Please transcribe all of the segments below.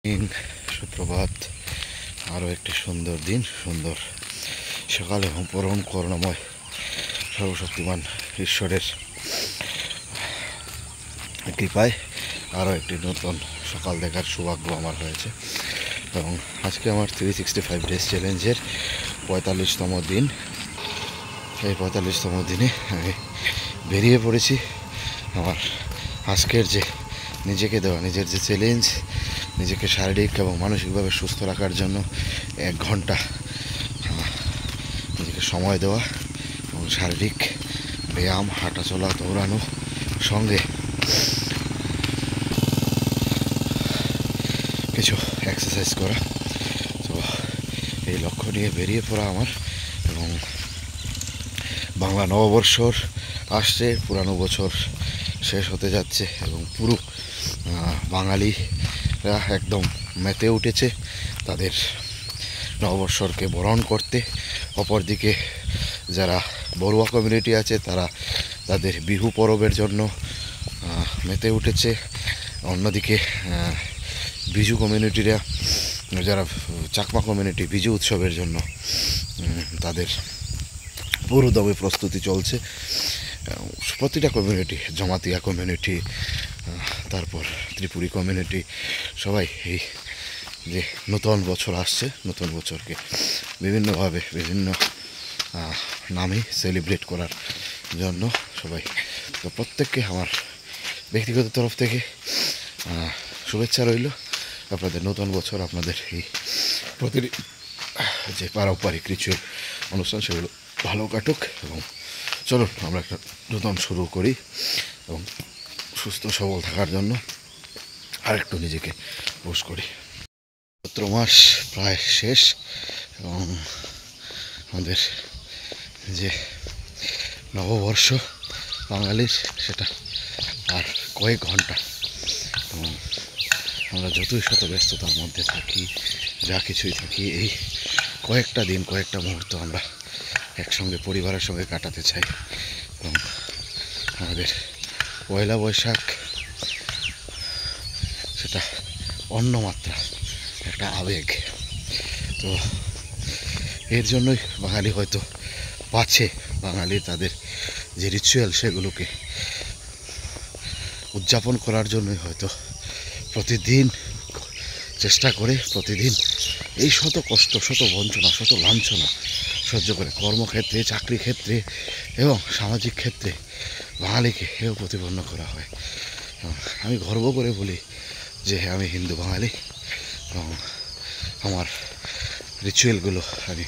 সুপ্রভাত। আরও একটি সুন্দর দিন, সুন্দর সকাল এবং পরম করুণাময় সর্বশক্তিমান ঈশ্বরের কৃপায় আরও একটি নতুন সকাল দেখার সৌভাগ্য আমার হয়েছে। এবং আজকে আমার 365 ডেজ চ্যালেঞ্জের 45তম দিন। এই 45তম দিনে আমি বেরিয়ে পড়েছি আমার আজকের যে নিজেকে দেওয়া নিজের যে চ্যালেঞ্জ, নিজেকে শারীরিক এবং মানসিকভাবে সুস্থ রাখার জন্য 1 ঘন্টা নিজেকে সময় দেওয়া এবং শারীরিক ব্যায়াম, হাঁটাচলা, দৌড়ানো, সঙ্গে কিছু এক্সারসাইজ করা। তো এই লক্ষ্য নিয়ে বেরিয়ে পড়া আমার। এবং বাংলা নববর্ষর আসছে, পুরানো বছর শেষ হতে যাচ্ছে এবং পুরো বাঙালিরা একদম মেতে উঠেছে তাদের নববর্ষকে বরণ করতে। অপরদিকে যারা বড়ুয়া কমিউনিটি আছে তারা তাদের বিহু পরবের জন্য মেতে উঠেছে। অন্যদিকে বিজু কমিউনিটিরা, যারা চাকমা কমিউনিটি, বিজু উৎসবের জন্য তাদের পুরোদমে প্রস্তুতি চলছে। প্রতিটা কমিউনিটি, জমাতিয়া কমিউনিটি, তারপর ত্রিপুরী কমিউনিটি, সবাই এই যে নতুন বছর আসছে, নতুন বছরকে বিভিন্নভাবে বিভিন্ন নামে সেলিব্রেট করার জন্য সবাই। তো প্রত্যেককে আমার ব্যক্তিগত তরফ থেকে শুভেচ্ছা রইল। আপনাদের নতুন বছর, আপনাদের এই প্রতিটি যে পারম্পরিক রিচুয়াল অনুষ্ঠান সেগুলো ভালো কাটুক। এবং চলুন আমরা একটা নতুন শুরু করি এবং সুস্থ সবল থাকার জন্য আরেকটু নিজেকে পুশ করি। চৈত্র মাস প্রায় শেষ এবং আমাদের যে নববর্ষ বাঙালির, সেটা আর কয়েক ঘন্টা। এবং আমরা যতই শত ব্যস্ততার মধ্যে থাকি, যা কিছুই থাকি, এই কয়েকটা দিন, কয়েকটা মুহূর্ত আমরা একসঙ্গে পরিবারের সঙ্গে কাটাতে চাই। এবং আমাদের পয়লা বৈশাখ সেটা অন্য মাত্রা, একটা আবেগ। তো এর জন্যই বাঙালি হয়তো বাঁচে, বাঙালি তাদের যে রিচুয়াল সেগুলোকে উদযাপন করার জন্যই হয়তো প্রতিদিন চেষ্টা করে, প্রতিদিন এই শত কষ্ট, শত বঞ্চনা, শত লাঞ্ছনা সহ্য করে কর্মক্ষেত্রে, চাকরি ক্ষেত্রে এবং সামাজিক ক্ষেত্রে বাঙালিকে এও প্রতিপন্ন করা হয়। আমি গর্ব করে বলি যে আমি হিন্দু বাঙালি এবং আমার রিচুয়ালগুলো আমি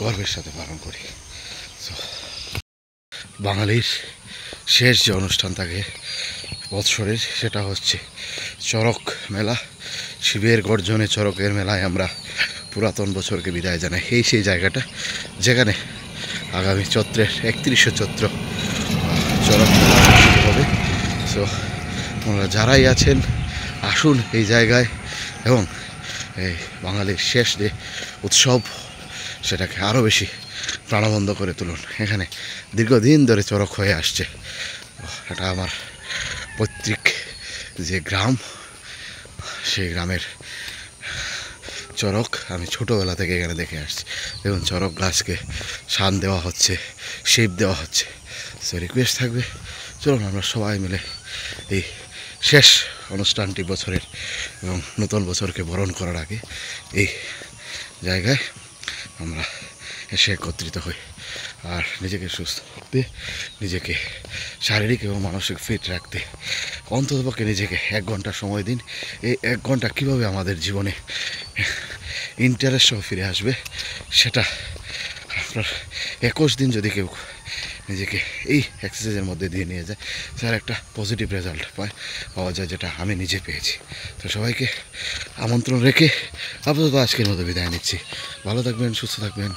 গর্বের সাথে পালন করি। তো বাঙালির শেষ যে অনুষ্ঠান থাকে বৎসরের, সেটা হচ্ছে চড়ক মেলা। শিবের গর্জনে চড়কের মেলায় আমরা পুরাতন বছরকে বিদায় জানাই। এই সেই জায়গাটা যেখানে আগামী চৈত্রের 31শে চৈত্র চড়ক মেলা অনুষ্ঠিত হবে। সো আপনারা যারাই আছেন আসুন এই জায়গায় এবং এই বাঙালির শেষ যে উৎসব সেটাকে আরও বেশি প্রাণবন্ত করে তুলুন। এখানে দীর্ঘদিন ধরে চড়ক হয়ে আসছে। এটা আমার পৈতৃক যে গ্রাম, সেই গ্রামের চড়ক আমি ছোটোবেলা থেকে এখানে দেখে আসছি। এবং চড়ক গাছকে শান দেওয়া হচ্ছে, শেপ দেওয়া হচ্ছে। সো রিকোয়েস্ট থাকবে, চলুন আমরা সবাই মিলে এই শেষ অনুষ্ঠানটি বছরের এবং নতুন বছরকে বরণ করার আগে এই জায়গায় আমরা এসে একত্রিত হই। আর নিজেকে সুস্থ রাখতে, নিজেকে শারীরিক এবং মানসিক ফিট রাখতে অন্ততপক্ষে নিজেকে 1 ঘন্টা সময় দিন। এই 1 ঘন্টা কীভাবে আমাদের জীবনে ইন্টারেস্ট সহ ফিরে আসবে, সেটা আপনার 21 দিন যদি কেউ নিজেকে এই এক্সারসাইজের মধ্যে দিয়ে নিয়ে যায়, স্যার একটা পজিটিভ রেজাল্ট পাওয়া যায়, যেটা আমি নিজে পেয়েছি। তো সবাইকে আমন্ত্রণ রেখে আপাতত আজকের মতো বিদায় নিচ্ছি। ভালো থাকবেন, সুস্থ থাকবেন।